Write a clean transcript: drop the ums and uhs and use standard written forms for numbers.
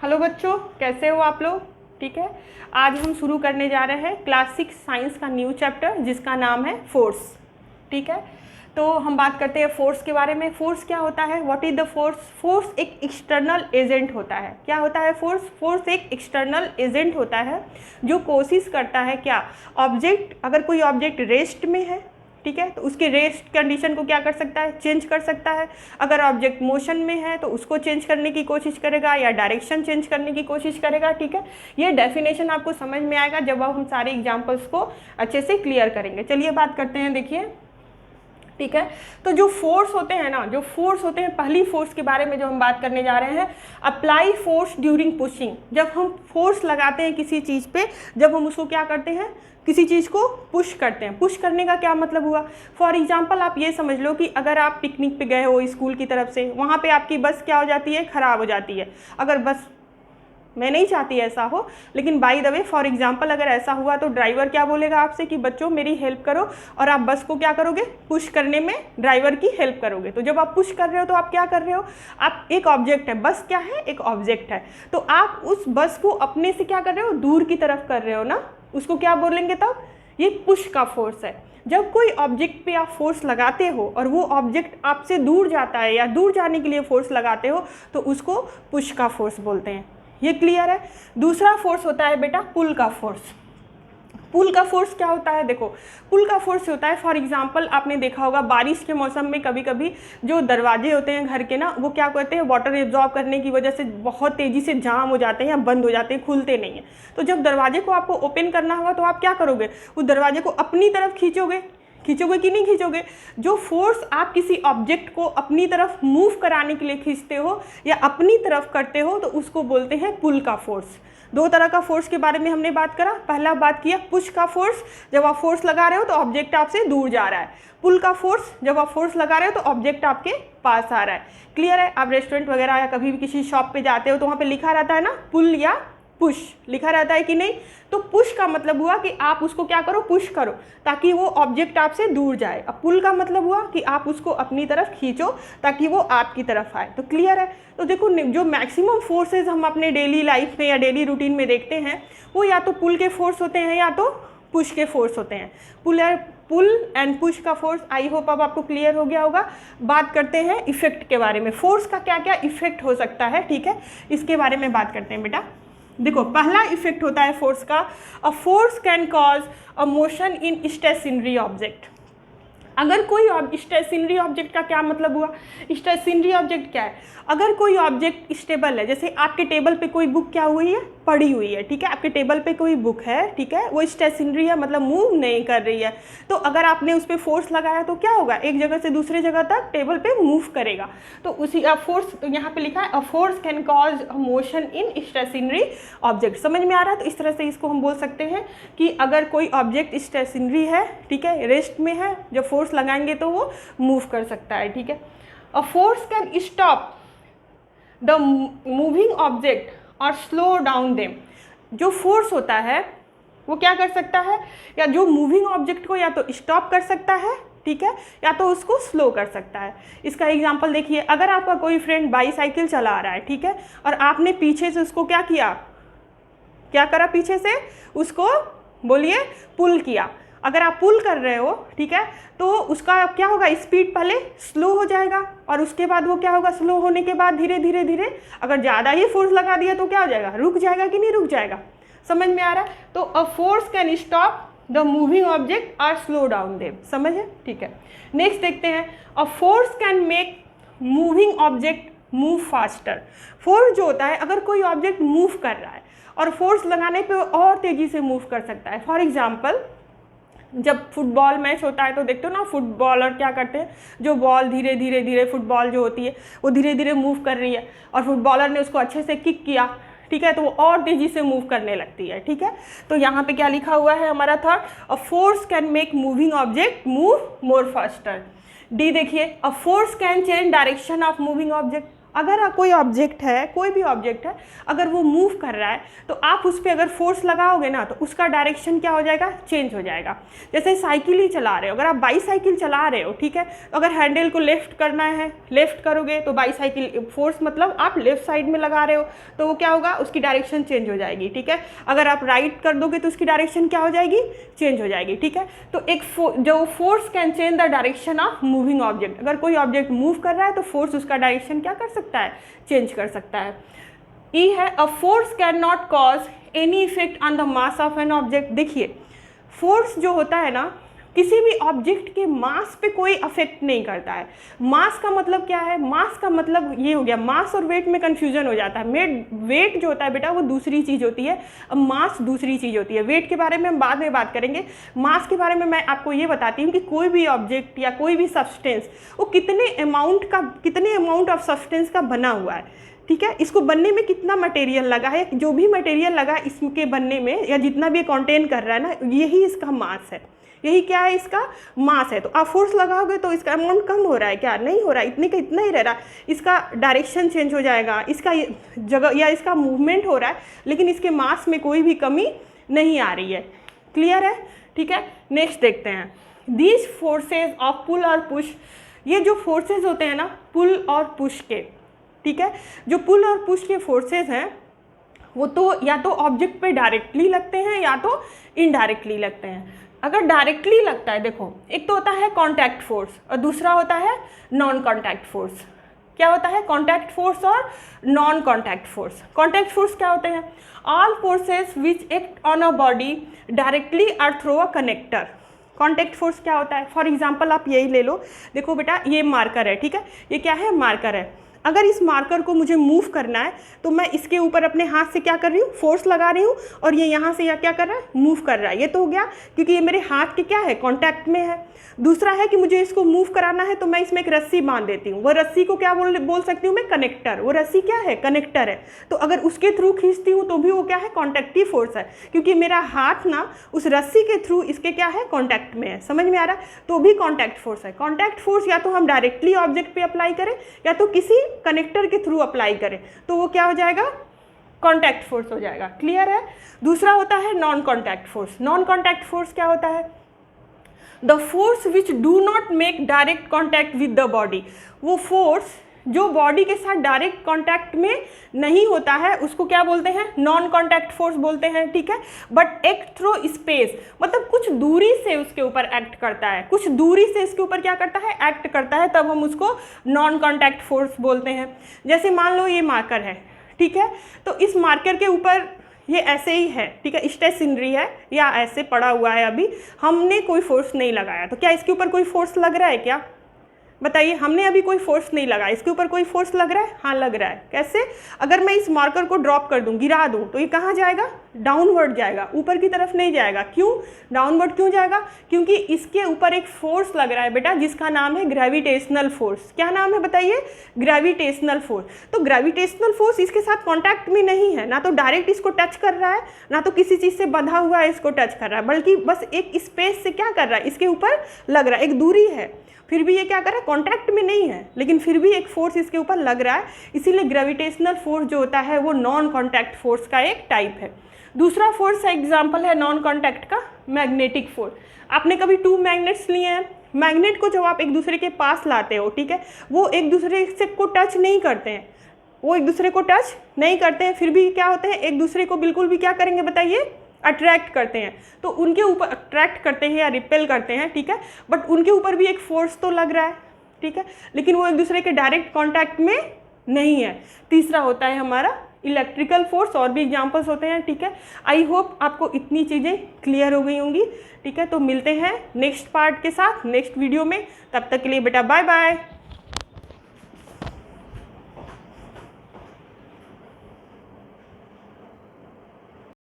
Hello बच्चों, कैसे हो आप लोग। ठीक है, आज हम शुरू करने जा रहे हैं क्लास 6 साइंस का न्यू चैप्टर जिसका नाम है फोर्स। ठीक है, तो हम बात करते हैं फोर्स के बारे में। फोर्स क्या होता है, what is the force. Force एक एक्सटर्नल एजेंट होता है। क्या होता है फोर्स। फोर्स एक एक्सटर्नल एजेंट होता है जो कोशिश करता है क्या, ऑब्जेक्ट, अगर कोई ऑब्जेक्ट रेस्ट में है, ठीक है, तो उसके रेस्ट कंडीशन को क्या कर सकता है, चेंज कर सकता है। अगर ऑब्जेक्ट मोशन में है तो उसको चेंज करने की कोशिश करेगा या डायरेक्शन चेंज करने की कोशिश करेगा। ठीक है, ये डेफिनेशन आपको समझ में आएगा जब हम सारे एग्जांपल्स को अच्छे से क्लियर करेंगे। चलिए बात करते हैं, देखिए। ठीक है, तो जो फोर्स होते हैं ना, जो फोर्स होते हैं, पहली फोर्स के बारे में जो हम बात करने जा रहे हैं, अप्लाई फोर्स ड्यूरिंग पुशिंग। जब हम फोर्स लगाते हैं किसी चीज़ पे, जब हम उसको क्या करते हैं, किसी चीज़ को पुश करते हैं। पुश करने का क्या मतलब हुआ, फॉर एग्जांपल आप ये समझ लो कि अगर आप पिकनिक पे गए हो स्कूल की तरफ से, वहाँ पे आपकी बस क्या हो जाती है, ख़राब हो जाती है। अगर बस, मैं नहीं चाहती ऐसा हो, लेकिन by the way for example अगर ऐसा हुआ तो ड्राइवर क्या बोलेगा आपसे कि बच्चों मेरी हेल्प करो, और आप बस को क्या करोगे, पुश करने में ड्राइवर की हेल्प करोगे। तो जब आप पुश कर रहे हो तो आप क्या कर रहे हो, आप एक ऑब्जेक्ट है, बस क्या है, एक ऑब्जेक्ट है, तो आप उस बस को अपने से क्या कर रहे हो, दूर की तरफ कर रहे हो ना, उसको क्या बोलेंगे तब, ये पुश का फोर्स है। जब कोई ऑब्जेक्ट पे आप फोर्स लगाते हो और वो ऑब्जेक्ट आपसे दूर जाता है या दूर जाने के लिए फोर्स लगाते हो तो उसको पुश का फोर्स बोलते हैं। ये क्लियर है। दूसरा फोर्स होता है बेटा पुल का फोर्स। पुल का फोर्स क्या होता है, देखो, पुल का फोर्स होता है, फॉर एग्जांपल आपने देखा होगा बारिश के मौसम में कभी कभी जो दरवाजे होते हैं घर के ना, वो क्या करते हैं, वाटर एब्जॉर्ब करने की वजह से बहुत तेज़ी से जाम हो जाते हैं या बंद हो जाते हैं, खुलते नहीं हैं। तो जब दरवाजे को आपको ओपन करना होगा तो आप क्या करोगे, उस दरवाजे को अपनी तरफ खींचोगे कि नहीं खींचोगे। जो फोर्स आप किसी ऑब्जेक्ट को अपनी तरफ मूव कराने के लिए खींचते हो या अपनी तरफ करते हो तो उसको बोलते हैं पुल का फोर्स। दो तरह का फोर्स के बारे में हमने बात करा। पहला बात किया पुश का फोर्स, जब आप फोर्स लगा रहे हो तो ऑब्जेक्ट आपसे दूर जा रहा है। पुल का फोर्स, जब आप फोर्स लगा रहे हो तो ऑब्जेक्ट आपके पास आ रहा है। क्लियर है। आप रेस्टोरेंट वगैरह या कभी भी किसी शॉप पे जाते हो तो वहाँ पे लिखा रहता है ना, पुल या पुश लिखा रहता है कि नहीं। तो पुश का मतलब हुआ कि आप उसको क्या करो, पुश करो ताकि वो ऑब्जेक्ट आपसे दूर जाए। अब पुल का मतलब हुआ कि आप उसको अपनी तरफ खींचो ताकि वो आपकी तरफ आए। तो क्लियर है। तो देखो, जो मैक्सिमम फोर्सेज हम अपने डेली लाइफ में या डेली रूटीन में देखते हैं वो या तो पुल के फोर्स होते हैं या तो पुश के फोर्स होते हैं। पुल एंड पुश का फोर्स, आई होप अब आपको क्लियर हो गया होगा। बात करते हैं इफेक्ट के बारे में, फोर्स का क्या क्या इफेक्ट हो सकता है। ठीक है, इसके बारे में बात करते हैं बेटा। देखो, पहला इफेक्ट होता है फोर्स का, a force can cause a motion in stationary object. अगर कोई स्टेशनरी ऑब्जेक्ट का क्या मतलब हुआ, स्टेशनरी ऑब्जेक्ट क्या है, अगर कोई ऑब्जेक्ट स्टेबल है, जैसे आपके टेबल पे कोई बुक क्या हुई है, पड़ी हुई है। ठीक है, आपके टेबल पे कोई बुक है, ठीक है, वो स्टेशनरी है, मतलब मूव नहीं कर रही है। तो अगर आपने उस पर फोर्स लगाया तो क्या होगा, एक जगह से दूसरे जगह तक टेबल पे मूव करेगा। तो उसी फोर्स, यहाँ पे लिखा है a force can cause motion in stationary object. समझ में आ रहा है। तो इस तरह से इसको हम बोल सकते हैं कि अगर कोई ऑब्जेक्ट स्टेशनरी है, ठीक है, रेस्ट में है, जब फोर्स लगाएंगे तो वो मूव कर सकता है। ठीक है, a force can stop the moving object और स्लो डाउन देम। जो फोर्स होता है वो क्या कर सकता है, या जो मूविंग ऑब्जेक्ट को या तो स्टॉप कर सकता है, ठीक है, या तो उसको स्लो कर सकता है। इसका एग्जांपल देखिए, अगर आपका कोई फ्रेंड बाईसाइकिल चला रहा है, ठीक है, और आपने पीछे से उसको क्या किया, क्या करा, पीछे से उसको बोलिए पुल किया। अगर आप पुल कर रहे हो, ठीक है, तो उसका क्या होगा, स्पीड पहले स्लो हो जाएगा और उसके बाद वो क्या होगा, स्लो होने के बाद धीरे धीरे धीरे अगर ज़्यादा ही फोर्स लगा दिया तो क्या हो जाएगा, रुक जाएगा कि नहीं रुक जाएगा। समझ में आ रहा है। तो अ force can stop the moving object और स्लो डाउन देम। समझ है। ठीक है, नेक्स्ट देखते हैं, अ force can make moving object move faster. Force जो होता है, अगर कोई ऑब्जेक्ट मूव कर रहा है और फोर्स लगाने पे और तेज़ी से मूव कर सकता है। फॉर एग्जांपल जब फुटबॉल मैच होता है तो देखते हो ना, फुटबॉलर क्या करते हैं, जो बॉल धीरे धीरे धीरे फुटबॉल जो होती है वो धीरे धीरे मूव कर रही है और फुटबॉलर ने उसको अच्छे से किक किया, ठीक है, तो वो और तेज़ी से मूव करने लगती है। ठीक है, तो यहाँ पे क्या लिखा हुआ है हमारा third, a force can make moving object move more faster. D देखिए, a force can change direction of moving object. अगर कोई ऑब्जेक्ट है, कोई भी ऑब्जेक्ट है, अगर वो मूव कर रहा है तो आप उस पर अगर फोर्स लगाओगे ना तो उसका डायरेक्शन क्या हो जाएगा, चेंज हो जाएगा। जैसे साइकिल ही चला रहे हो, अगर आप बाईसाइकिल चला रहे हो, ठीक है, तो अगर हैंडल को लेफ्ट करना है, लेफ्ट करोगे तो बाईसाइकिल फोर्स मतलब आप लेफ्ट साइड में लगा रहे हो तो वो क्या होगा, उसकी डायरेक्शन चेंज हो जाएगी, ठीक है। अगर आप राइट कर दोगे तो उसकी डायरेक्शन क्या हो जाएगी, चेंज हो जाएगी, ठीक है। तो एक जो force can change the direction of moving object, अगर कोई ऑब्जेक्ट मूव कर रहा है तो फोर्स उसका डायरेक्शन क्या कर सकता है, चेंज कर सकता है। ई है a force can not cause any effect on the mass of an object. देखिए फोर्स जो होता है ना, किसी भी ऑब्जेक्ट के मास पे कोई अफेक्ट नहीं करता है। मास का मतलब क्या है, मास का मतलब ये हो गया, मास और वेट में कंफ्यूजन हो जाता है। वेट जो होता है बेटा वो दूसरी चीज़ होती है, अब मास दूसरी चीज़ होती है। वेट के बारे में हम बाद में बात करेंगे, मास के बारे में मैं आपको ये बताती हूँ कि कोई भी ऑब्जेक्ट या कोई भी सब्सटेंस वो कितने अमाउंट ऑफ सब्सटेंस का बना हुआ है, ठीक है। इसको बनने में कितना मटेरियल लगा है, जो भी मटेरियल लगा है इसके बनने में या जितना भी कंटेन कर रहा है ना, यही इसका मास है, यही क्या है, इसका मास है। तो आप फोर्स लगाओगे तो इसका अमाउंट कम हो रहा है क्या, नहीं हो रहा है, इतने का इतना ही रह रहा है। इसका डायरेक्शन चेंज हो जाएगा, इसका जगह या इसका मूवमेंट हो रहा है, लेकिन इसके मास में कोई भी कमी नहीं आ रही है। क्लियर है, ठीक है। नेक्स्ट देखते हैं, दीज फोर्सेज ऑफ पुल और पुश। ये जो फोर्सेज होते हैं ना पुल और पुश के, ठीक है, जो पुल और पुश के फोर्सेज हैं वो तो या तो ऑब्जेक्ट पे डायरेक्टली लगते हैं या तो इनडायरेक्टली लगते हैं। अगर डायरेक्टली लगता है, देखो एक तो होता है कॉन्टैक्ट फोर्स और दूसरा होता है नॉन कॉन्टैक्ट फोर्स। क्या होता है, कॉन्टैक्ट फोर्स और non contact force. Contact force क्या होते हैं, all forces which act on a body directly और through a connector. Contact force क्या होता है, फॉर एग्जाम्पल आप यही ले लो, देखो बेटा ये मार्कर है, ठीक है, ये क्या है, मार्कर है। अगर इस मार्कर को मुझे मूव करना है तो मैं इसके ऊपर अपने हाथ से क्या कर रही हूँ, फोर्स लगा रही हूँ, और ये यहाँ से या क्या कर रहा है, मूव कर रहा है। ये तो हो गया क्योंकि ये मेरे हाथ के क्या है, कांटेक्ट में है। दूसरा है कि मुझे इसको मूव कराना है तो मैं इसमें एक रस्सी बांध देती हूँ, वो रस्सी को क्या बोल सकती हूँ मैं, कनेक्टर। वो रस्सी क्या है, कनेक्टर है। तो अगर उसके थ्रू खींचती हूँ तो भी वो क्या है, कॉन्टैक्टिव फोर्स है, क्योंकि मेरा हाथ ना उस रस्सी के थ्रू इसके क्या है, कॉन्टैक्ट में है। समझ में आ रहा है, तो भी कॉन्टैक्ट फोर्स है। कॉन्टैक्ट फोर्स या तो हम डायरेक्टली ऑब्जेक्ट पे अप्लाई करें या तो किसी कनेक्टर के थ्रू अप्लाई करें, तो वो क्या हो जाएगा, कॉन्टैक्ट फोर्स हो जाएगा। क्लियर है। दूसरा होता है non contact force. Non contact force क्या होता है, the force which do not make direct contact with the body. वो फोर्स जो बॉडी के साथ डायरेक्ट कांटेक्ट में नहीं होता है उसको क्या बोलते हैं, नॉन कांटेक्ट फोर्स बोलते हैं, ठीक है। बट एक्ट थ्रू स्पेस, मतलब कुछ दूरी से उसके ऊपर एक्ट करता है, कुछ दूरी से इसके ऊपर क्या करता है, एक्ट करता है, तब हम उसको नॉन कांटेक्ट फोर्स बोलते हैं। जैसे मान लो ये मार्कर है, ठीक है, तो इस मार्कर के ऊपर ये ऐसे ही है, ठीक है, स्टेशनरी है या ऐसे पड़ा हुआ है, अभी हमने कोई फोर्स नहीं लगाया, तो क्या इसके ऊपर कोई फोर्स लग रहा है क्या, बताइए। हमने अभी कोई फोर्स नहीं लगाया, इसके ऊपर कोई फोर्स लग रहा है, हाँ लग रहा है। कैसे, अगर मैं इस मार्कर को ड्रॉप कर दूं, गिरा दूं, तो ये कहाँ जाएगा, डाउनवर्ड जाएगा, ऊपर की तरफ नहीं जाएगा। क्यों डाउनवर्ड क्यों जाएगा, क्योंकि इसके ऊपर एक फोर्स लग रहा है बेटा, जिसका नाम है ग्रेविटेशनल फोर्स। क्या नाम है बताइए, ग्रेविटेशनल फोर्स। तो ग्रेविटेशनल फोर्स इसके साथ कॉन्टैक्ट में नहीं है, ना तो डायरेक्ट इसको टच कर रहा है, ना तो किसी चीज़ से बंधा हुआ है इसको टच कर रहा है, बल्कि बस एक स्पेस से क्या कर रहा है, इसके ऊपर लग रहा है, एक दूरी है, फिर भी ये क्या कर रहा है, कॉन्टैक्ट में नहीं है, लेकिन फिर भी एक फोर्स इसके ऊपर लग रहा है। इसीलिए ग्रेविटेशनल फोर्स जो होता है वो नॉन कॉन्टैक्ट फोर्स का एक टाइप है। दूसरा फोर्स एग्जाम्पल है नॉन कॉन्टैक्ट का, मैग्नेटिक फोर्स। आपने कभी 2 मैग्नेट्स लिए हैं, मैग्नेट को जब आप एक दूसरे के पास लाते हो, ठीक है, वो एक दूसरे से को टच नहीं करते हैं, वो एक दूसरे को टच नहीं करते हैं, फिर भी क्या होते हैं, एक दूसरे को बिल्कुल भी क्या करेंगे बताइए, अट्रैक्ट करते हैं। तो उनके ऊपर अट्रैक्ट करते हैं या रिपेल करते हैं, ठीक है, बट उनके ऊपर भी एक फोर्स तो लग रहा है, ठीक है, लेकिन वो एक दूसरे के डायरेक्ट कांटेक्ट में नहीं है। तीसरा होता है हमारा इलेक्ट्रिकल फोर्स, और भी एग्जांपल्स होते हैं, ठीक है। आई होप आपको इतनी चीज़ें क्लियर हो गई होंगी, ठीक है। तो मिलते हैं नेक्स्ट पार्ट के साथ नेक्स्ट वीडियो में, तब तक के लिए बेटा बाय बाय।